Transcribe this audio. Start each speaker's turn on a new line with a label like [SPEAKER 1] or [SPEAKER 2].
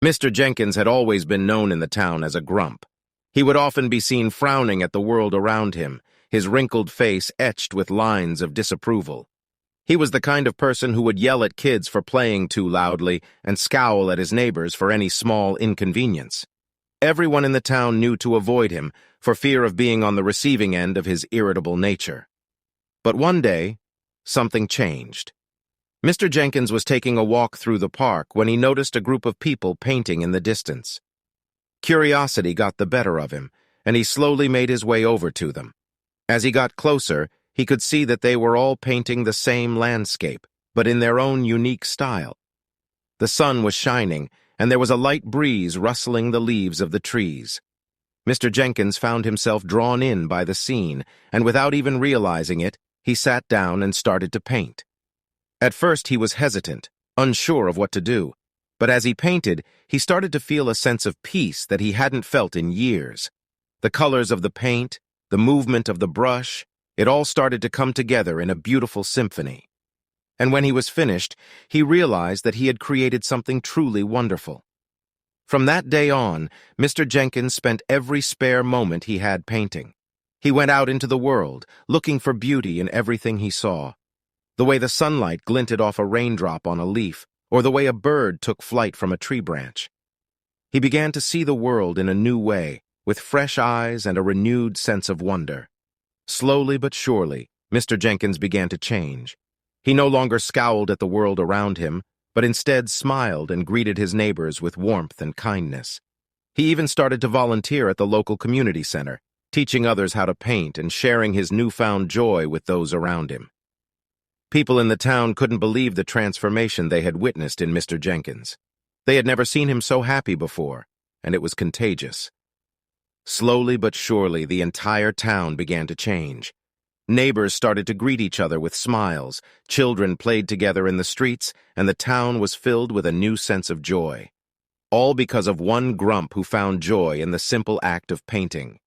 [SPEAKER 1] Mr. Jenkins had always been known in the town as a grump. He would often be seen frowning at the world around him, his wrinkled face etched with lines of disapproval. He was the kind of person who would yell at kids for playing too loudly and scowl at his neighbors for any small inconvenience. Everyone in the town knew to avoid him for fear of being on the receiving end of his irritable nature. But one day, something changed. Mr. Jenkins was taking a walk through the park when he noticed a group of people painting in the distance. Curiosity got the better of him, and he slowly made his way over to them. As he got closer, he could see that they were all painting the same landscape, but in their own unique style. The sun was shining, and there was a light breeze rustling the leaves of the trees. Mr. Jenkins found himself drawn in by the scene, and without even realizing it, he sat down and started to paint. At first he was hesitant, unsure of what to do, but as he painted, he started to feel a sense of peace that he hadn't felt in years. The colors of the paint, the movement of the brush, it all started to come together in a beautiful symphony. And when he was finished, he realized that he had created something truly wonderful. From that day on, Mr. Jenkins spent every spare moment he had painting. He went out into the world, looking for beauty in everything he saw. The way the sunlight glinted off a raindrop on a leaf, or the way a bird took flight from a tree branch. He began to see the world in a new way, with fresh eyes and a renewed sense of wonder. Slowly but surely, Mr. Jenkins began to change. He no longer scowled at the world around him, but instead smiled and greeted his neighbors with warmth and kindness. He even started to volunteer at the local community center, teaching others how to paint and sharing his newfound joy with those around him. People in the town couldn't believe the transformation they had witnessed in Mr. Jenkins. They had never seen him so happy before, and it was contagious. Slowly but surely, the entire town began to change. Neighbors started to greet each other with smiles, children played together in the streets, and the town was filled with a new sense of joy. All because of one grump who found joy in the simple act of painting.